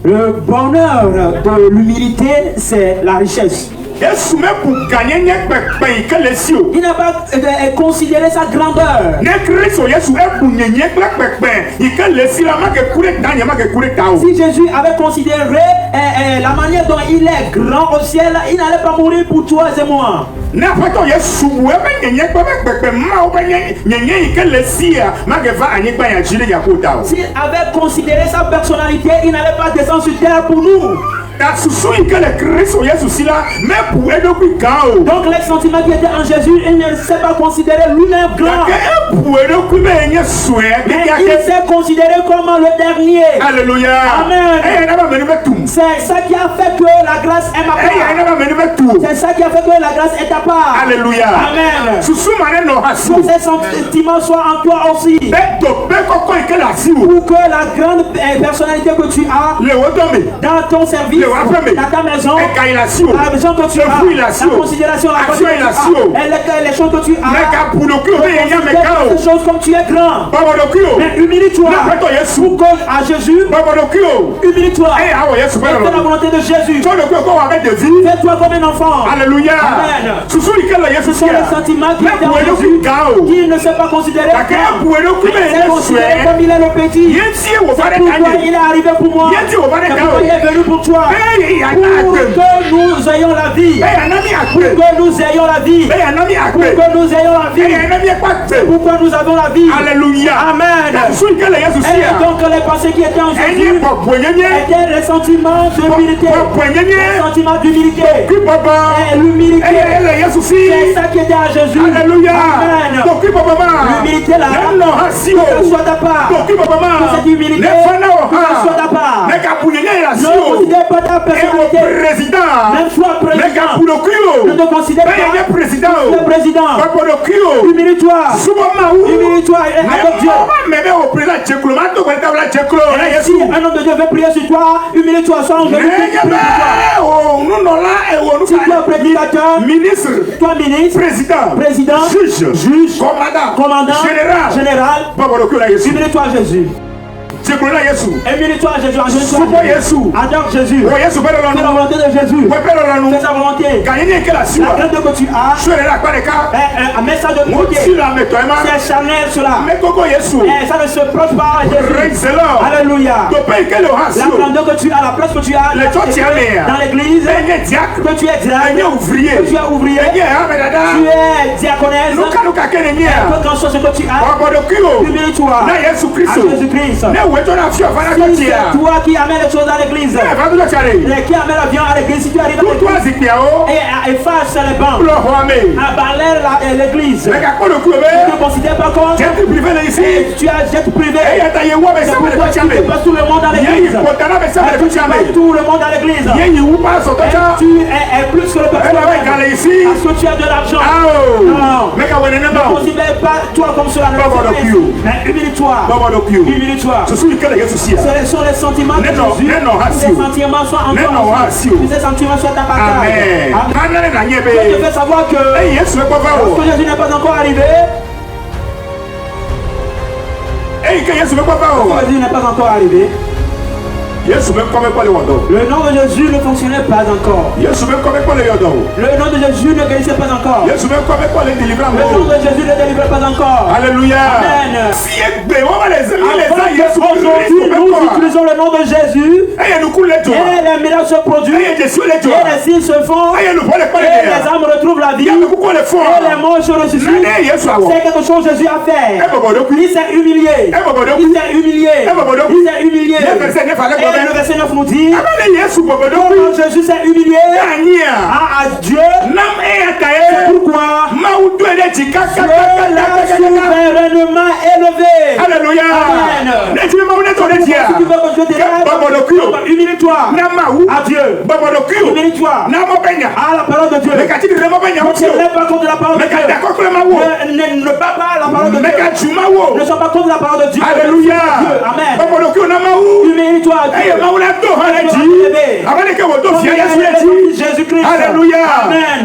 Le bonheur de l'humilité, c'est la richesse. Il n'a pas considéré sa grandeur. Si Jésus avait considéré la manière dont il est grand au ciel, il n'allait pas mourir pour toi et moi. S'il avait considéré sa personnalité, il n'allait pas descendre sur terre pour nous. Donc les sentiments qui étaient en Jésus, il ne s'est pas considéré lui-même grand. Mais il s'est considéré comme le dernier. Alléluia. Amen. C'est ça qui a fait que la grâce est ma part. C'est ça qui a fait que la grâce est ta part. Alléluia. Amen. Que ces sentiments soient en toi aussi. Pour que la grande personnalité que tu as dans ton service, dans ta maison, la maison que tu as, la considération, la et les choses que tu as, les choses comme tu es grand. Mais humilie-toi pour que à Jésus, humilie-toi et fais la volonté de Jésus. Fais-toi comme un enfant. Alléluia. Amen. Ce sont les sentiments qui étaient en Jésus, qui ne s'est pas considéré grand. Il s'est considéré comme il est le petit. C'est pourquoi il est arrivé pour moi. C'est pourquoi il est venu pour toi. Pour que nous ayons la vie. Pour que nous ayons la vie. Pour que nous ayons la vie. C'est pourquoi nous avons la vie. Alléluia. Amen. Et donc les pensées qui étaient en Jésus étaient les sentiments d'humilité. Les sentiments d'humilité. Et l'humilité. C'est ça qui était à Jésus. Alléluia. Amen. L'humilité là, que ce soit ta part. Que cette humilité, que ce soit ta part. Ne considère pas ta personnalité. Même sois président. Ne te considère pas le président. Humilie-toi. Humilie-toi et adopte Dieu. Et si un homme de Dieu veut prier sur toi, humilie-toi. Sois en genoux. Si tu es prédicateur, ministre, toi ministre, président, juge, commandant, général, humilie-toi à Jésus. Humilie-toi à Jésus. Adore Jésus. Fais la volonté de Jésus. Fais sa volonté. La crainte que tu as, mets ça de côté. C'est charnel cela. Et ça ne se proche pas à Jésus. Alléluia. La grandeur que tu as, la place que tu as dans l'église, que tu es diacre, que tu es ouvrier, tu es diaconesse, peu qu'en soit ce que tu as, humilie-toi à Jésus-Christ. Si c'est toi qui amène les choses à l'église, qui amène la viande à l'église, si tu arrives à l'église et efface les bancs, balaye l'église, tu ne te considères pas comme tu as jet privé. C'est pourquoi tu passes tout le monde à l'église. Tu passes tout le monde à l'église. Tu es plus que le pasteur parce que tu as de l'argent. Non, ne considère pas toi comme cela. Mais humilie-toi. Humilie-toi. Ce sont les sentiments de Jésus. Que ces sentiments soient en toi. Que ces sentiments soient ta partage. Je veux savoir que Jésus n'est pas encore arrivé. Jésus n'est pas encore arrivé. Le nom de Jésus ne fonctionnait pas encore. Le nom de Jésus ne guérissait pas encore. Le nom de Jésus ne délivrait pas encore. Alléluia. Amen. Aujourd'hui, nous utilisons le nom de Jésus. Et les miracles se produisent. Et les signes se font. Et les âmes retrouvent la vie. Et les morts se ressuscitent. C'est quelque chose que Jésus a fait. Il s'est humilié. Il s'est humilié. Il s'est humilié. Et le verset 9 nous dit comment Jésus s'est humilié à Dieu. C'est pourquoi Dieu l'a souverainement élevé. Alléluia. Amen. Si tu veux que Dieu t'élève, humilie-toi à Dieu. Humilie-toi à la parole de Dieu. Ne t'élève pas contre la parole de Dieu. Ne bats pas la parole de Dieu. Ne sois pas contre la parole de Dieu. Alléluia. Amen. Humilie-toi à Dieu. Jésus-Christ. Alléluia. Amen.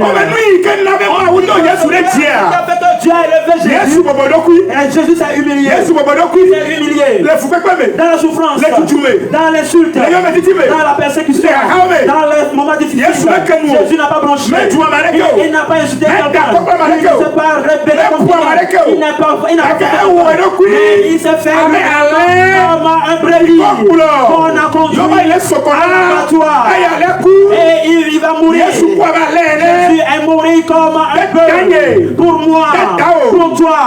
Jésus s'est humilié. Dans la souffrance, dans l'insulte, dans la persécution, dans les moments difficiles. Jésus n'a pas blanchi. Il n'a pas insulté quelqu'un. Il ne s'est pas rebellé contre quelqu'un. Il n'a pas il s'est fait comme un brebis qu'on a conduit à l'abattoir. Et il va mourir. Jésus est mort comme un bœuf pour moi, pour toi,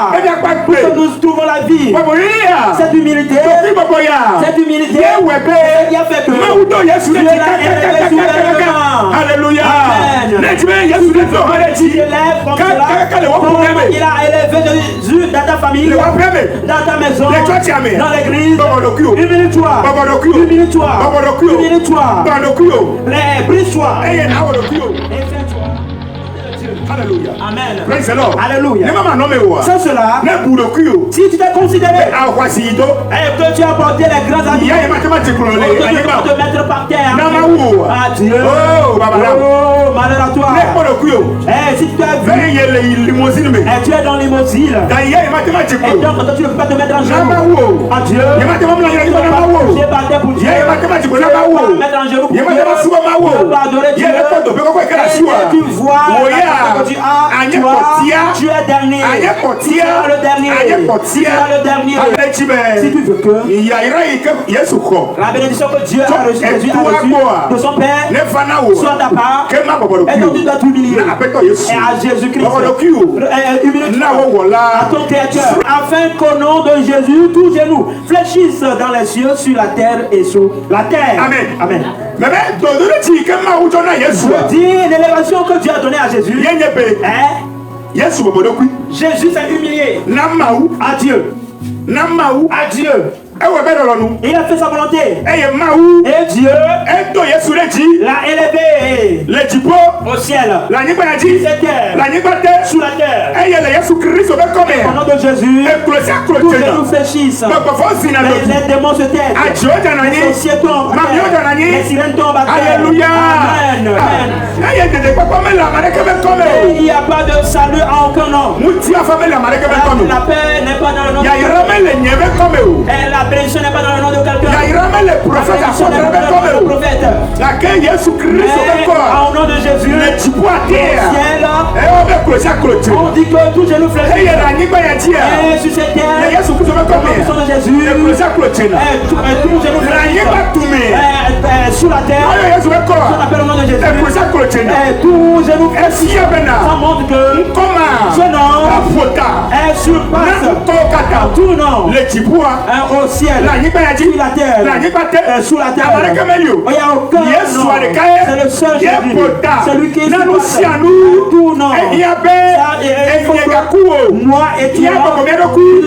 pour que nous trouvons la vie. Cette humilité, qui a fait que Dieu l'a élevé soudainement. Alléluia. Amen. Il a élevé Jésus dans ta famille, dans ta maison, dans l'église. Humilie-toi. Humilie-toi. Humilie-toi. Brise-toi. Alléluia. Amen. Praise the Lord. Alléluia. Sans cela, si tu t'es considéré et que tu as porté les grands amis, on te mettre par terre. Adieu. Oh, malheur à toi. Si tu as vu, et tu es dans limousine, et donc toi tu ne peux pas te mettre en genoux. Adieu. Tu es battu pour Dieu. Tu ne peux pas mettre en genoux pour Dieu. Tu peux pas adorer Dieu. Et tu vois tu es dernier. Tu seras le dernier. Tu seras le dernier. Si tu veux que la bénédiction que Dieu a reçue de son Père soit ta part, et donc tu dois t'humilier. Et à Jésus-Christ, humilie-toi à ton Créateur, afin qu'au nom de Jésus, tous genoux fléchissent dans les cieux, sur la terre et sous la terre. Amen. Amen. Je dis l'élévation que Dieu a donnée à Jésus. Jésus s'est humilié à Dieu. À Dieu. Il a fait sa volonté. Et Dieu l'a élevé au ciel. Sous la terre. Au nom de Jésus, tous les nous fléchissent. Les démons se taisent. Les sorciers tombent. Les sirènes tombent à terre. Alléluia. Amen. Il n'y a pas de salut à aucun nom. La paix n'est pas dans le nom de Dieu. La bénédiction n'est pas dans le nom de quelqu'un. La bénédiction n'est pas dans le nom de prophète. Au nom de Jésus, le ciel, on dit que tout genou fléchit. Et sur cette terre, au nom de Jésus, tout genou fléchit. Sur la terre, on appelle au nom de Jésus. Tout genou fléchit. Ça montre que ce nom surpasse tout nom. Au ciel, sur la terre, sous la terre. Il n'y a aucun nom. C'est le seul Jésus. Celui qui surpasse tout nom. Moi et toi,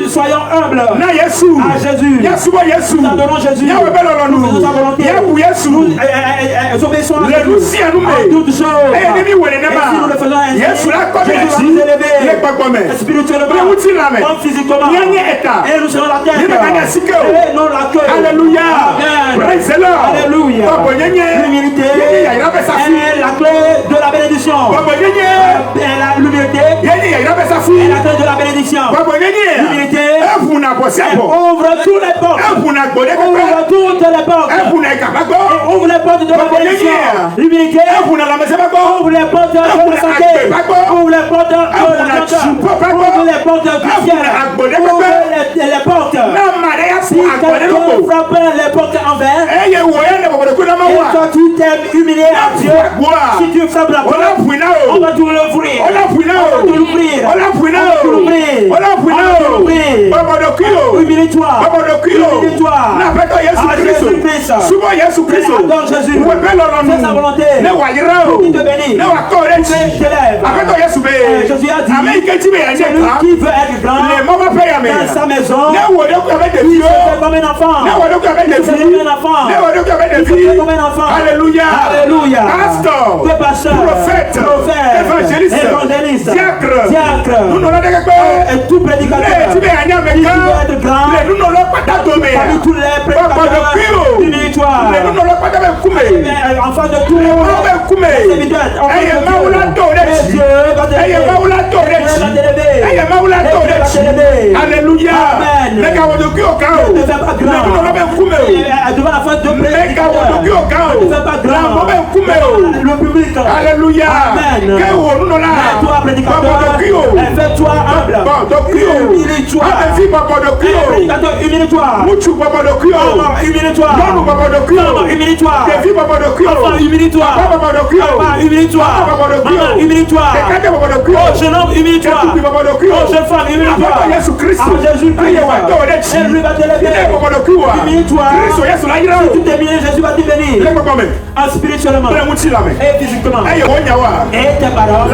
soyons humbles à Jésus. Nous adorons Jésus. Nous faisons sa volonté. Nous obéissons à Jésus en toutes choses. Et si nous le faisons ainsi, Jésus va nous élever spirituellement, comme physiquement. Et nous serons la terre. Et non la queue. Alléluia. Praise the Lord. Alléluia. L'humilité est la clé de la bénédiction. L'humilité est la clé de la bénédiction. L'humilité ouvre toutes les portes. Ouvre toutes les portes. Ouvre les portes de la bénédiction. L'humilité ouvre les portes de la santé. Ouvre les portes de la santé. Ouvre les portes du ciel. Ouvre les portes. Si quelqu'un frappe les portes en verre, et toi tu t'es humilié à Dieu, si tu frappes la porte, on va tout l'ouvrir. On va tout l'ouvrir. Humilie-toi. Humilie-toi. Jésus-Christ. Adore Jésus. Fais sa volonté. Il te bénit. Il t'élève. Jésus a dit, celui qui veut être grand dans sa maison, il se fait comme un enfant. Il se fait comme un enfant. Alléluia. Alléluia. Pasteur, prophète, évangéliste, diacre, et tout prédicateur. Il veut être grand parmi tous les prédicateurs. Humilie-toi. enfant de tout le monde, alléluia. Le public, alléluia. Toi prédicateur, fais-toi humble, humilie-toi, humilie-toi, humilie-toi, humilie-toi, humilie-toi, humilie-toi, oh jeune homme, humilie-toi, oh jeune femme, humilie-toi, ah Jésus, lui va te lever, humilie-toi, si tu t'es humilié, Jésus va te bénir, spirituellement et physiquement, et tes paroles,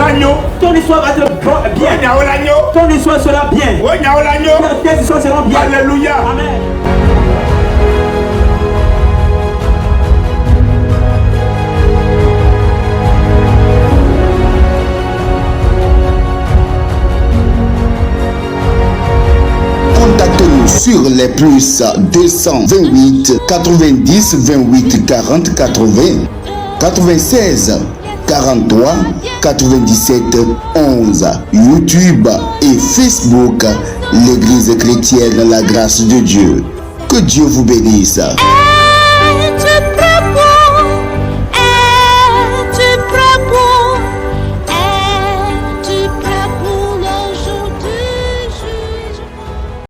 ton histoire va être bien, ton histoire sera bien, tes histoires seront bien, alléluia, amen. Contactez-nous sur les plus 228 90 28 40 80 96 43 97 11 YouTube et Facebook l'Église chrétienne La Grâce de Dieu. Que Dieu vous bénisse.